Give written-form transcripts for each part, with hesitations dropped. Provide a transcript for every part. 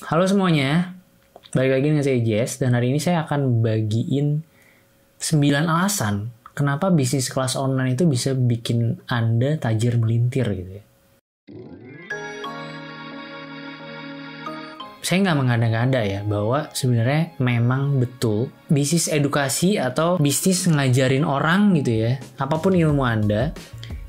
Halo semuanya, balik lagi dengan saya Jess, dan hari ini saya akan bagiin 9 alasan kenapa bisnis kelas online itu bisa bikin Anda tajir melintir gitu ya. Saya nggak mengada-ngada ya bahwa sebenarnya memang betul bisnis edukasi atau bisnis ngajarin orang gitu ya, apapun ilmu Anda,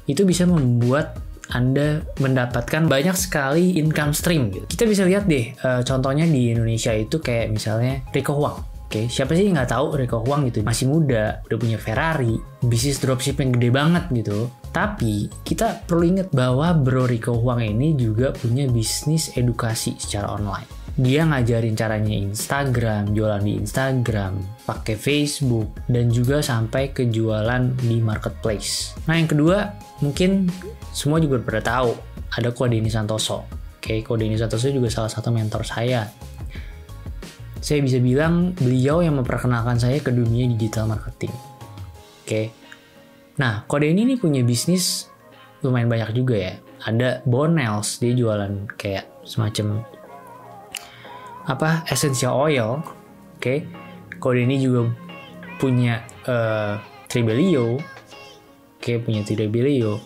itu bisa membuat Anda mendapatkan banyak sekali income stream gitu. Kita bisa lihat deh, contohnya di Indonesia itu kayak misalnya Rico Huang. Oke, siapa sih nggak tahu Rico Huang gitu, masih muda, udah punya Ferrari, bisnis dropshipping gede banget gitu. Tapi kita perlu ingat bahwa Bro Rico Huang ini juga punya bisnis edukasi secara online. Dia ngajarin caranya Instagram, jualan di Instagram, pakai Facebook, dan juga sampai ke jualan di marketplace. Nah yang kedua, mungkin semua juga pernah tahu, ada Ko Denny Santoso. Oke, Ko Denny Santoso juga salah satu mentor saya. Saya bisa bilang beliau yang memperkenalkan saya ke dunia digital marketing. Oke, nah Ko Denny ini punya bisnis lumayan banyak juga ya. Ada Bonels, dia jualan kayak semacam essential oil. Oke, Ko Denny juga punya Tribelio. Oke, punya Tribelio.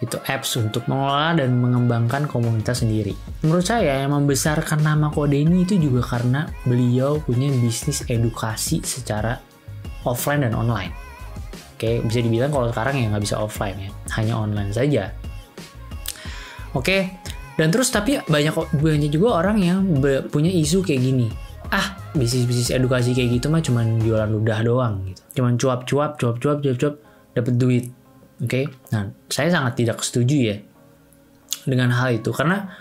Itu apps untuk mengelola dan mengembangkan komunitas sendiri. Menurut saya yang membesarkan nama Ko Denny itu juga karena beliau punya bisnis edukasi secara offline dan online. Oke, bisa dibilang kalau sekarang ya nggak bisa offline ya, hanya online saja. Oke. Dan terus tapi banyak juga orang yang punya isu kayak gini. Bisnis edukasi kayak gitu mah cuman jualan ludah doang gitu. Cuman cuap dapat duit. Oke. Nah, saya sangat tidak setuju ya dengan hal itu karena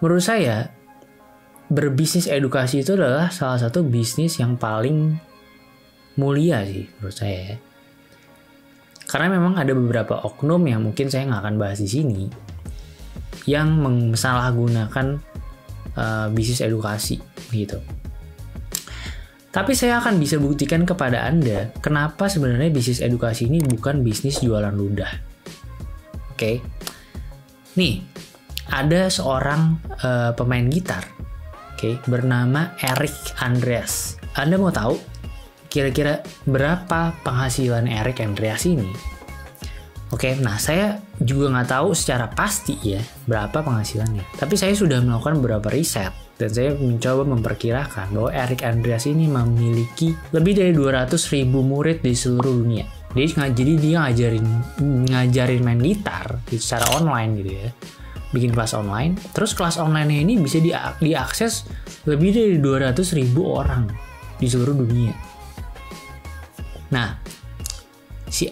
menurut saya berbisnis edukasi itu adalah salah satu bisnis yang paling mulia sih menurut saya. Karena memang ada beberapa oknum yang mungkin saya nggak akan bahas di sini yang menyalahgunakan bisnis edukasi gitu. Tapi saya akan bisa buktikan kepada Anda kenapa sebenarnya bisnis edukasi ini bukan bisnis jualan ludah. Oke. Nih, ada seorang pemain gitar, bernama Erik Andreas. Anda mau tahu kira-kira berapa penghasilan Erik Andreas ini? Oke, nah saya juga nggak tahu secara pasti ya berapa penghasilannya. Tapi saya sudah melakukan beberapa riset dan saya mencoba memperkirakan bahwa Erik Andreas ini memiliki lebih dari 200.000 murid di seluruh dunia. Jadi dia ngajarin main gitar secara online gitu ya, bikin kelas online. Terus kelas online ini bisa diakses lebih dari 200.000 orang di seluruh dunia. Nah, si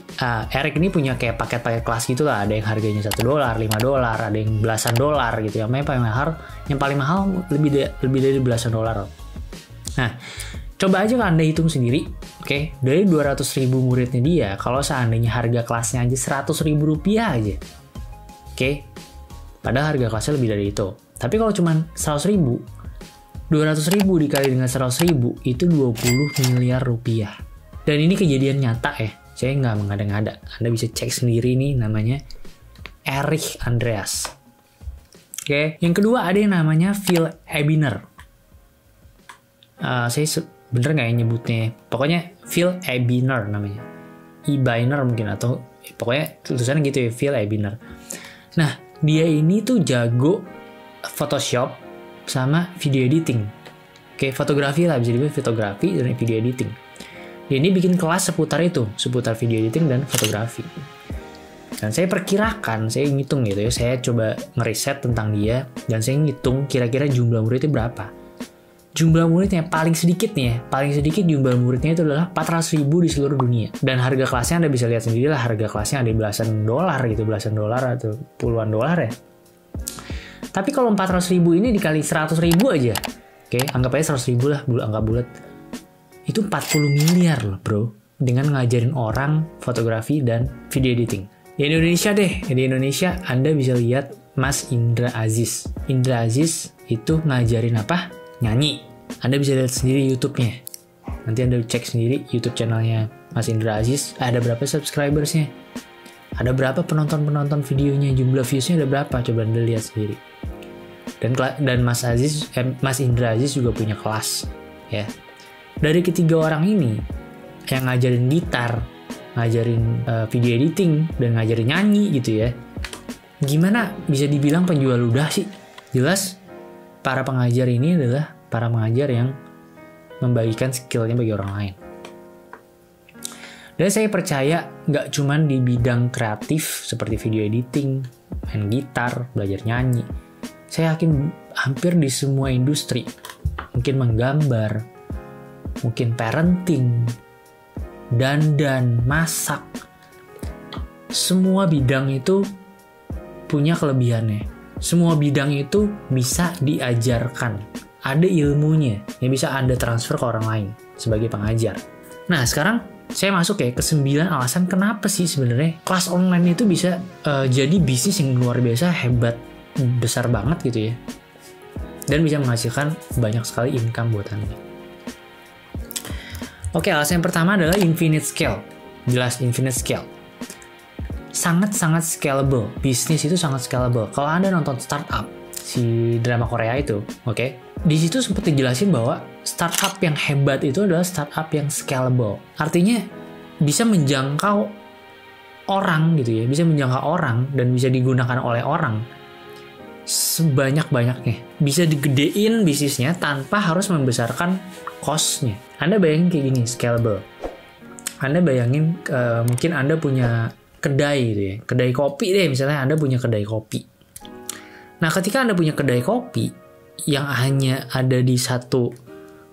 Erik ini punya kayak paket-paket kelas gitu lah, ada yang harganya $1, $5, ada yang belasan dolar gitu ya. Yang paling mahal lebih dari belasan dolar. Nah, coba aja Anda hitung sendiri, oke? Dari 200.000 muridnya dia, kalau seandainya harga kelasnya aja $100.000 aja. Oke? Padahal harga kelasnya lebih dari itu. Tapi kalau cuma 100.000, 200.000 dikali dengan 100.000 itu 20 miliar rupiah. Dan ini kejadian nyata ya. Saya nggak mengada-ngada. Anda bisa cek sendiri nih, namanya Erik Andreas. Oke. Yang kedua ada yang namanya Phil Ebiner. Saya bener nggak ya nyebutnya? Pokoknya Phil Ebiner namanya. Ebiner mungkin, atau pokoknya tulisannya gitu ya, Phil Ebiner. Nah, dia ini tuh jago Photoshop sama video editing. Oke, fotografi lah, bisa dibilang fotografi dan video editing. Dia ini bikin kelas seputar video editing dan fotografi. Dan saya perkirakan, saya ngitung gitu ya, saya coba ngeriset tentang dia, dan saya ngitung kira-kira jumlah muridnya berapa. Jumlah muridnya paling sedikit jumlah muridnya itu adalah 400.000 di seluruh dunia. Dan harga kelasnya Anda bisa lihat sendiri lah, harga kelasnya ada belasan dolar atau puluhan dolar ya. Tapi kalau 400.000 ini dikali 100.000 aja, oke, anggap aja 100.000 lah, anggap bulat. Itu 40 miliar loh bro, dengan ngajarin orang fotografi dan video editing. Di Indonesia Anda bisa lihat Mas Indra Aziz. Indra Aziz itu ngajarin apa? Nyanyi. Anda bisa lihat sendiri YouTube-nya. Nanti Anda cek sendiri YouTube channelnya Mas Indra Aziz, ada berapa subscribersnya, ada berapa penonton videonya, jumlah viewsnya ada berapa, coba Anda lihat sendiri. Dan Mas Indra Aziz juga punya kelas ya. Dari ketiga orang ini yang ngajarin gitar, ngajarin video editing, dan ngajarin nyanyi gitu ya, gimana bisa dibilang penjual ludah sih? Jelas para pengajar ini adalah para pengajar yang membagikan skillnya bagi orang lain. Dan saya percaya nggak cuman di bidang kreatif seperti video editing, main gitar, belajar nyanyi. Saya yakin hampir di semua industri, mungkin menggambar, mungkin parenting, dandan, masak, semua bidang itu punya kelebihannya. Semua bidang itu bisa diajarkan. Ada ilmunya yang bisa Anda transfer ke orang lain sebagai pengajar. Nah, sekarang saya masuk ya ke 9 alasan kenapa sih sebenarnya kelas online itu bisa jadi bisnis yang luar biasa hebat, besar banget gitu ya. Dan bisa menghasilkan banyak sekali income buat Anda. Oke, alasan yang pertama adalah infinite scale. Jelas infinite scale. Sangat-sangat scalable. Bisnis itu sangat scalable. Kalau Anda nonton startup, si drama Korea itu, oke? Di situ sempat dijelasin bahwa startup yang hebat itu adalah startup yang scalable. Artinya bisa menjangkau orang gitu ya, bisa menjangkau orang dan bisa digunakan oleh orang sebanyak-banyaknya. Bisa digedein bisnisnya tanpa harus membesarkan cost-nya. Anda bayangin kayak gini, scalable. Anda bayangin mungkin Anda punya kedai gitu ya, kedai kopi deh misalnya, Anda punya kedai kopi. Nah, ketika Anda punya kedai kopi yang hanya ada di satu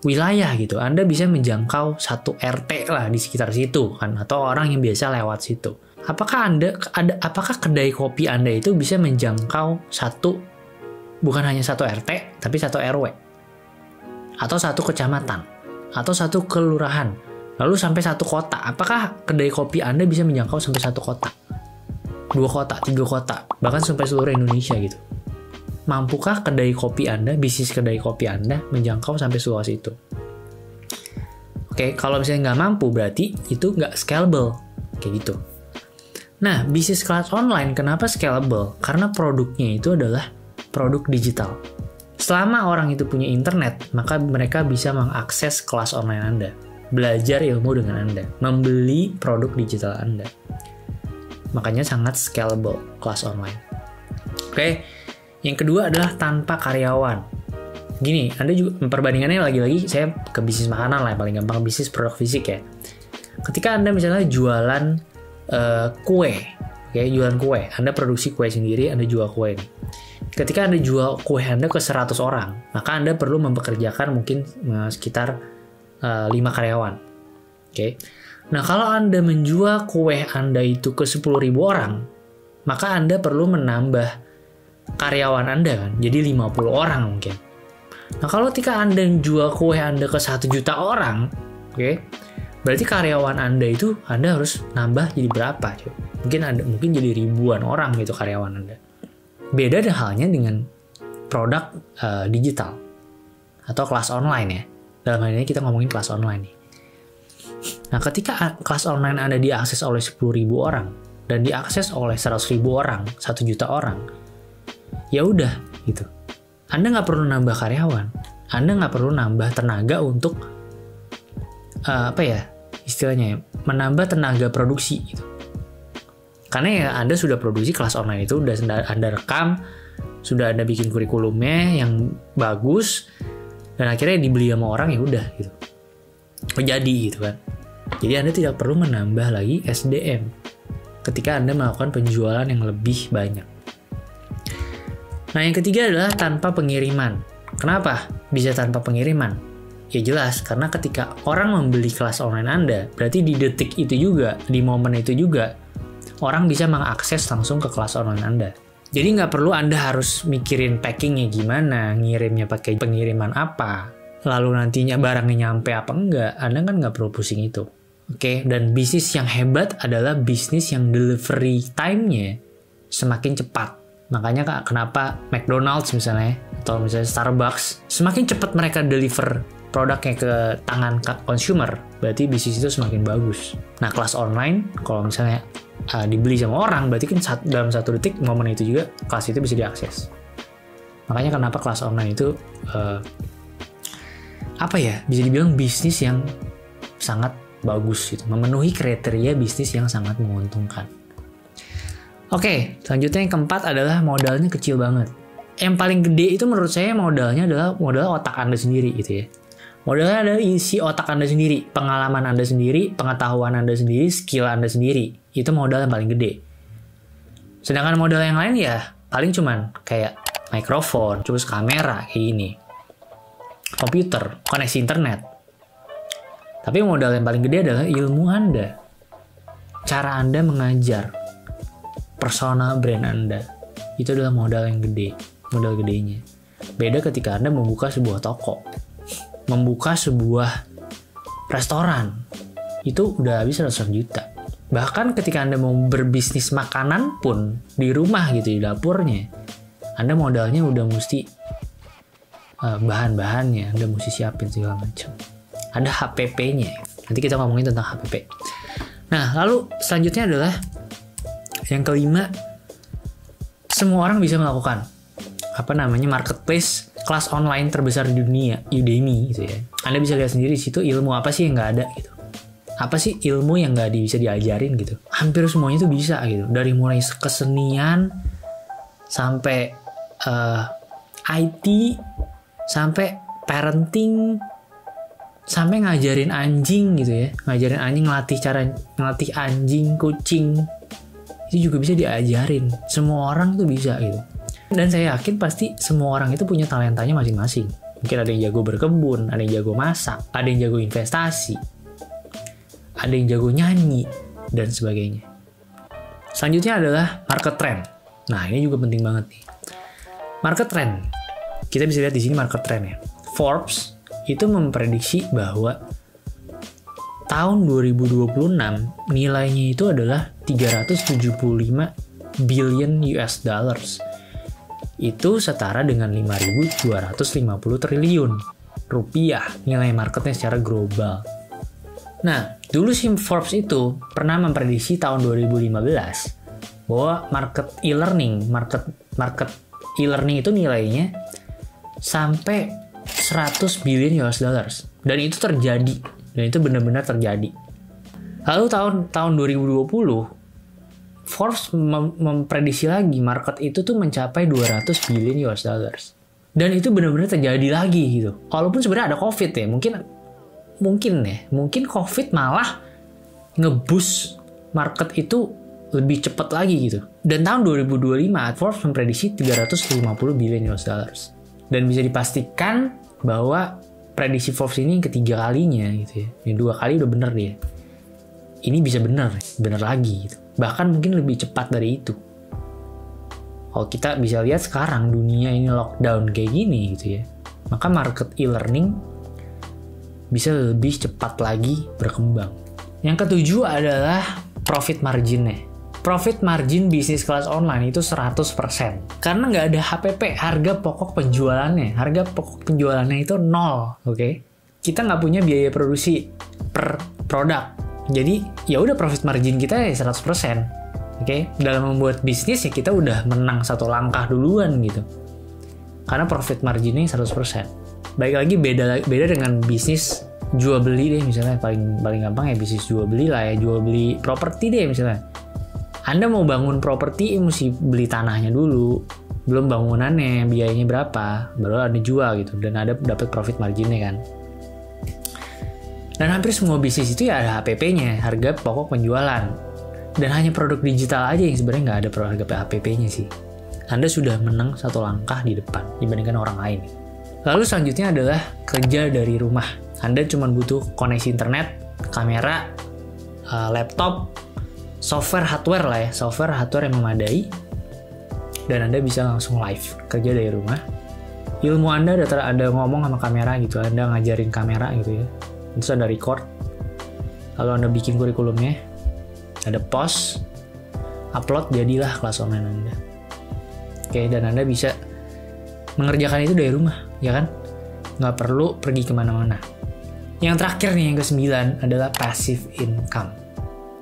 wilayah gitu, Anda bisa menjangkau satu RT lah di sekitar situ kan, atau orang yang biasa lewat situ. Apakah kedai kopi Anda itu bisa menjangkau bukan hanya satu RT, tapi satu RW, atau satu kecamatan, atau satu kelurahan, lalu sampai satu kota? Apakah kedai kopi Anda bisa menjangkau sampai satu kota, 2 kota, 3 kota, bahkan sampai seluruh Indonesia gitu? Mampukah kedai kopi Anda, bisnis kedai kopi Anda menjangkau sampai seluas itu? Oke, kalau misalnya nggak mampu, berarti itu nggak scalable. Kayak gitu. Nah, bisnis kelas online kenapa scalable? Karena produknya itu adalah produk digital. Selama orang itu punya internet, maka mereka bisa mengakses kelas online Anda, belajar ilmu dengan Anda, membeli produk digital Anda. Makanya sangat scalable kelas online. Oke. Yang kedua adalah tanpa karyawan. Gini, Anda juga perbandingannya lagi-lagi saya ke bisnis makanan lah yang paling gampang, bisnis produk fisik ya. Ketika Anda misalnya jualan kue, ya jualan kue, Anda produksi kue sendiri, Anda jual kue nih. Ketika Anda jual kue Anda ke 100 orang, maka Anda perlu mempekerjakan mungkin sekitar 5 karyawan. Oke. Nah, kalau Anda menjual kue Anda itu ke 10.000 orang, maka Anda perlu menambah karyawan Anda kan, jadi 50 orang mungkin. Nah, kalau ketika Anda jual kue Anda ke 1 juta orang, oke, berarti karyawan Anda itu Anda harus nambah jadi berapa? Mungkin jadi ribuan orang gitu karyawan Anda. Beda halnya dengan produk digital atau kelas online ya. Dalam hal ini kita ngomongin kelas online nih. Nah, ketika kelas online Anda diakses oleh 10.000 orang dan diakses oleh 100.000 orang, 1 juta orang, ya udah gitu. Anda nggak perlu nambah karyawan, Anda nggak perlu nambah tenaga untuk istilahnya menambah tenaga produksi gitu. Karena ya Anda sudah produksi kelas online itu, udah Anda rekam, sudah Anda bikin kurikulumnya yang bagus, dan akhirnya dibeli sama orang, ya udah gitu. Jadi gitu kan. Jadi Anda tidak perlu menambah lagi SDM ketika Anda melakukan penjualan yang lebih banyak. Nah, yang ketiga adalah tanpa pengiriman. Kenapa bisa tanpa pengiriman? Ya jelas, karena ketika orang membeli kelas online Anda, berarti di detik itu juga, di momen itu juga, orang bisa mengakses langsung ke kelas online Anda. Jadi nggak perlu Anda harus mikirin packingnya gimana, ngirimnya pakai pengiriman apa, lalu nantinya barangnya nyampe apa enggak. Anda kan nggak perlu pusing itu. Oke, dan bisnis yang hebat adalah bisnis yang delivery time-nya semakin cepat. Makanya kenapa McDonald's misalnya, atau misalnya Starbucks, semakin cepat mereka deliver produknya ke tangan consumer, berarti bisnis itu semakin bagus. Nah, kelas online, kalau misalnya dibeli sama orang, berarti kan dalam 1 detik momen itu juga kelas itu bisa diakses. Makanya kenapa kelas online itu bisa dibilang bisnis yang sangat bagus gitu, memenuhi kriteria bisnis yang sangat menguntungkan. Oke, selanjutnya yang keempat adalah modalnya kecil banget. Yang paling gede itu menurut saya modalnya adalah modal otak Anda sendiri gitu ya. Modalnya adalah isi otak Anda sendiri, pengalaman Anda sendiri, pengetahuan Anda sendiri, skill Anda sendiri. Itu modal yang paling gede. Sedangkan modal yang lain ya paling cuman kayak mikrofon, terus kamera kayak gini, komputer, koneksi internet. Tapi modal yang paling gede adalah ilmu Anda, cara Anda mengajar, persona brand Anda. Itu adalah modal yang gede, modal gedenya. Beda ketika Anda membuka sebuah toko, membuka sebuah restoran, itu udah habis ratusan juta. Bahkan ketika Anda mau berbisnis makanan pun di rumah gitu, di dapurnya, Anda modalnya udah mesti bahan-bahannya, Anda mesti siapin segala macam. Ada HPP-nya. Nanti kita ngomongin tentang HPP. Nah, lalu selanjutnya adalah yang kelima, semua orang bisa melakukan marketplace kelas online terbesar di dunia, Udemy gitu ya. Anda bisa lihat sendiri di situ ilmu apa sih yang nggak ada gitu. Apa sih ilmu yang nggak bisa diajarin gitu. Hampir semuanya itu bisa gitu. Dari mulai kesenian sampai IT, sampai parenting, sampai ngajarin anjing gitu ya. Ngajarin anjing, ngelatih anjing, kucing. Itu juga bisa diajarin. Semua orang tuh bisa gitu. Dan saya yakin pasti semua orang itu punya talentanya masing-masing. Mungkin ada yang jago berkebun, ada yang jago masak, ada yang jago investasi, ada yang jago nyanyi, dan sebagainya. Selanjutnya adalah market trend. Nah, ini juga penting banget nih. Market trend. Kita bisa lihat di sini market trend ya. Forbes itu memprediksi bahwa tahun 2026 nilainya itu adalah 375 billion US dollars. Itu setara dengan 5.250 triliun rupiah nilai marketnya secara global. Nah, dulu si Forbes itu pernah memprediksi tahun 2015 bahwa market e-learning itu nilainya sampai 100 billion US dollars. Dan itu terjadi. Dan itu benar-benar terjadi. Lalu tahun 2020, Forbes memprediksi lagi market itu tuh mencapai 200 billion US dollars. Dan itu benar-benar terjadi lagi gitu. Walaupun sebenarnya ada COVID ya. Mungkin COVID malah nge-boost market itu lebih cepat lagi gitu. Dan tahun 2025, Forbes memprediksi 350 billion US dollars. Dan bisa dipastikan bahwa prediksi Forbes ini yang ketiga kalinya gitu ya. Yang 2 kali udah bener dia. Ini bisa bener lagi gitu. Bahkan mungkin lebih cepat dari itu. Kalau kita bisa lihat sekarang dunia ini lockdown kayak gini gitu ya. Maka market e-learning bisa lebih cepat lagi berkembang. Yang ketujuh adalah profit margin-nya. Profit margin bisnis kelas online itu 100%. Karena nggak ada HPP, harga pokok penjualannya. Harga pokok penjualannya itu 0, oke? Kita nggak punya biaya produksi per produk. Jadi, ya udah profit margin kita ya 100%. Oke? Dalam membuat bisnis ya kita udah menang satu langkah duluan gitu. Karena profit marginnya 100%. Baik lagi beda dengan bisnis jual beli deh misalnya. Paling gampang ya bisnis jual beli lah ya. Jual beli properti deh misalnya. Anda mau bangun properti mesti beli tanahnya dulu, belum bangunannya, biayanya berapa, baru Anda jual gitu, dan ada dapat profit marginnya kan. Dan hampir semua bisnis itu ya ada HPP-nya, harga pokok penjualan. Dan hanya produk digital aja yang sebenarnya nggak ada harga HPP-nya sih. Anda sudah menang satu langkah di depan dibandingkan orang lain. Lalu selanjutnya adalah kerja dari rumah. Anda cuma butuh koneksi internet, kamera, laptop, software hardware yang memadai, dan Anda bisa langsung live kerja dari rumah. Ilmu Anda ada ngomong sama kamera gitu, Anda ngajarin kamera gitu ya, terus ada record, lalu Anda bikin kurikulumnya, ada post, upload, jadilah kelas online Anda. Oke, dan Anda bisa mengerjakan itu dari rumah, ya kan? Nggak perlu pergi kemana-mana. Yang terakhir nih, yang ke-9 adalah passive income.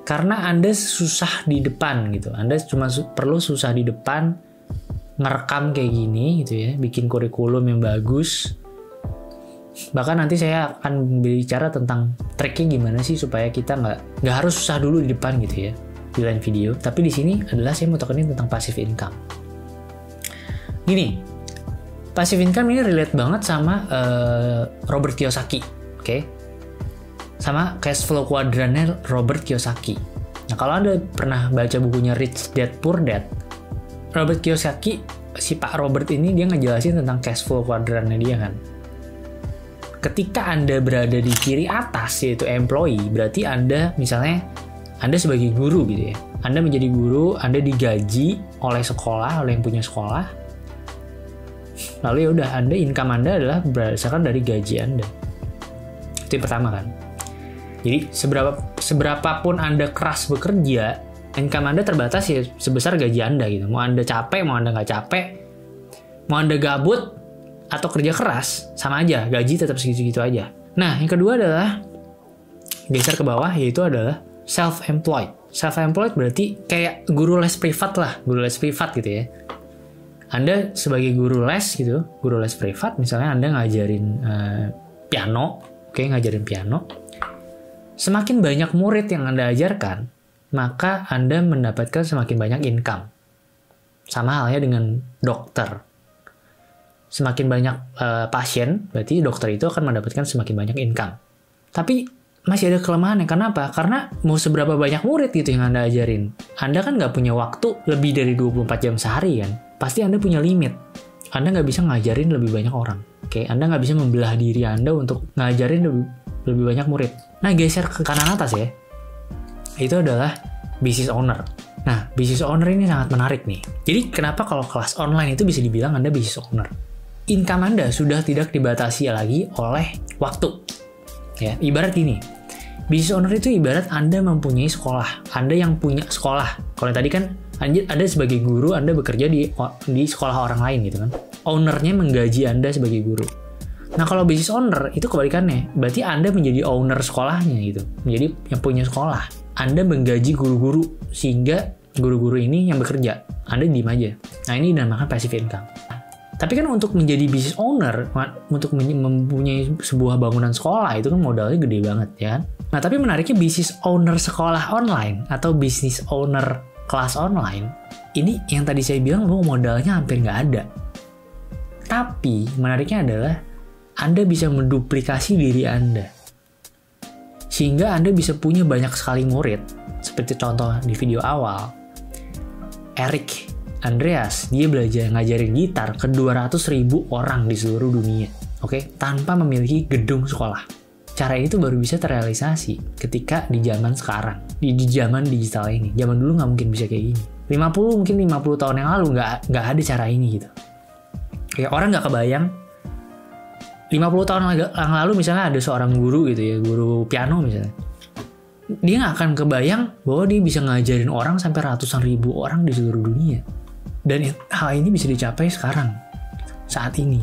Karena Anda susah di depan gitu. Anda cuma perlu susah di depan, ngerekam kayak gini gitu ya, bikin kurikulum yang bagus. Bahkan nanti saya akan bicara tentang triknya gimana sih supaya kita nggak harus susah dulu di depan gitu ya di lain video. Tapi di sini adalah saya mau tekenin tentang passive income. Gini, passive income ini relate banget sama Robert Kiyosaki, oke? Sama cash flow quadrant-nya Robert Kiyosaki. Nah, kalau Anda pernah baca bukunya Rich Dad Poor Dad, Robert Kiyosaki, si Pak Robert ini dia ngejelasin tentang cash flow quadrant-nya dia kan. Ketika Anda berada di kiri atas, yaitu employee, berarti Anda misalnya Anda sebagai guru gitu ya. Anda menjadi guru, Anda digaji oleh sekolah, oleh yang punya sekolah. Lalu ya udah, Anda income Anda adalah berdasarkan dari gaji Anda. Itu yang pertama kan. Jadi seberapapun Anda keras bekerja, income Anda terbatas ya sebesar gaji Anda gitu. Mau Anda capek, mau Anda nggak capek, mau Anda gabut atau kerja keras, sama aja, gaji tetap segitu-gitu aja. Nah, yang kedua adalah geser ke bawah, yaitu adalah self-employed. Self-employed berarti kayak guru les privat lah, guru les privat gitu ya. Anda sebagai guru les gitu, guru les privat, misalnya Anda ngajarin piano, ngajarin piano. Semakin banyak murid yang Anda ajarkan, maka Anda mendapatkan semakin banyak income. Sama halnya dengan dokter. Semakin banyak pasien, berarti dokter itu akan mendapatkan semakin banyak income. Tapi masih ada kelemahannya. Kenapa? Karena mau seberapa banyak murid gitu yang Anda ajarin, Anda kan nggak punya waktu lebih dari 24 jam sehari kan. Pasti Anda punya limit. Anda nggak bisa ngajarin lebih banyak orang. Oke, Anda nggak bisa membelah diri Anda untuk ngajarin lebih banyak murid. Nah, geser ke kanan atas ya. Itu adalah business owner. Nah, business owner ini sangat menarik nih. Jadi, kenapa kalau kelas online itu bisa dibilang Anda business owner? Income Anda sudah tidak dibatasi lagi oleh waktu. Ya, ibarat gini. Business owner itu ibarat Anda mempunyai sekolah. Anda yang punya sekolah. Kalau tadi kan Anda sebagai guru, Anda bekerja di sekolah orang lain gitu kan. Ownernya menggaji Anda sebagai guru. Nah, kalau business owner itu kebalikannya. Berarti Anda menjadi owner sekolahnya gitu. Menjadi yang punya sekolah. Anda menggaji guru-guru sehingga guru-guru ini yang bekerja. Anda diem aja. Nah, ini dinamakan passive income. Tapi kan untuk menjadi business owner, untuk mempunyai sebuah bangunan sekolah, itu kan modalnya gede banget ya kan. Nah, tapi menariknya business owner sekolah online atau business owner kelas online, ini yang tadi saya bilang bahwa modalnya hampir nggak ada. Tapi menariknya adalah Anda bisa menduplikasi diri Anda. Sehingga Anda bisa punya banyak sekali murid. Seperti contoh di video awal, Eric Andreas, dia belajar ngajarin gitar ke 200.000 orang di seluruh dunia, oke? Tanpa memiliki gedung sekolah. Cara ini tuh baru bisa terrealisasi ketika di zaman sekarang, di zaman digital ini. Zaman dulu nggak mungkin bisa kayak gini. 50 tahun yang lalu nggak ada cara ini gitu. Kayak orang nggak kebayang. 50 tahun yang lalu misalnya ada seorang guru gitu ya, guru piano misalnya. Dia nggak akan kebayang bahwa dia bisa ngajarin orang sampai ratusan ribu orang di seluruh dunia. Dan hal ini bisa dicapai sekarang, saat ini.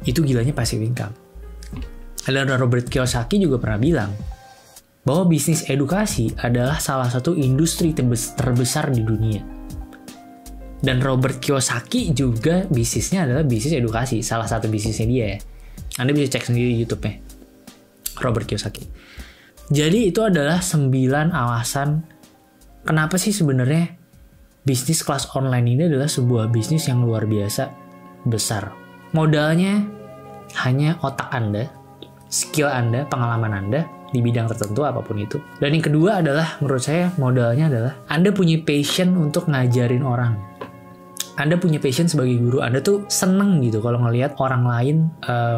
Itu gilanya passive income. Dan Robert Kiyosaki juga pernah bilang bahwa bisnis edukasi adalah salah satu industri terbesar di dunia. Dan Robert Kiyosaki juga bisnisnya adalah bisnis edukasi, salah satu bisnisnya dia ya. Anda bisa cek sendiri di YouTube-nya Robert Kiyosaki. Jadi itu adalah 9 alasan kenapa sih sebenarnya bisnis kelas online ini adalah sebuah bisnis yang luar biasa besar. Modalnya hanya otak Anda, skill Anda, pengalaman Anda di bidang tertentu apapun itu. Dan yang kedua adalah menurut saya modalnya adalah Anda punya passion untuk ngajarin orang. Anda punya passion sebagai guru. Anda tuh seneng gitu kalau ngelihat orang lain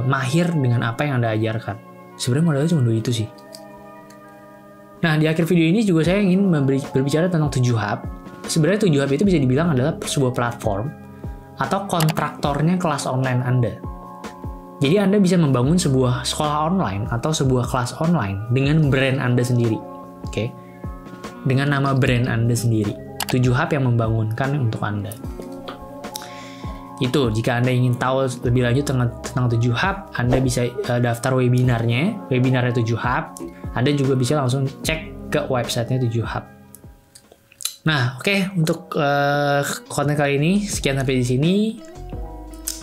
mahir dengan apa yang Anda ajarkan. Sebenarnya modalnya cuma 2 itu sih. Nah, di akhir video ini juga saya ingin berbicara tentang 7 hub. Sebenarnya 7 hub itu bisa dibilang adalah sebuah platform atau kontraktornya kelas online Anda. Jadi Anda bisa membangun sebuah sekolah online atau sebuah kelas online dengan brand Anda sendiri. Oke? Dengan nama brand Anda sendiri. 7 hub yang membangunkan untuk Anda. Itu, jika Anda ingin tahu lebih lanjut tentang 7 hub, Anda bisa daftar webinarnya 7 hub. Anda juga bisa langsung cek ke websitenya 7 hub. Nah, oke, untuk konten kali ini sekian sampai di sini.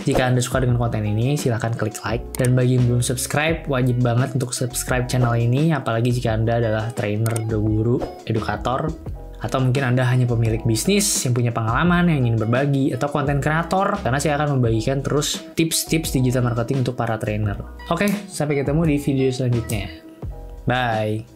Jika Anda suka dengan konten ini, silahkan klik like. Dan bagi yang belum subscribe, wajib banget untuk subscribe channel ini. Apalagi jika Anda adalah trainer, guru, edukator, atau mungkin Anda hanya pemilik bisnis yang punya pengalaman, yang ingin berbagi, atau konten kreator. Karena saya akan membagikan terus tips-tips digital marketing untuk para trainer. Oke, sampai ketemu di video selanjutnya. Bye!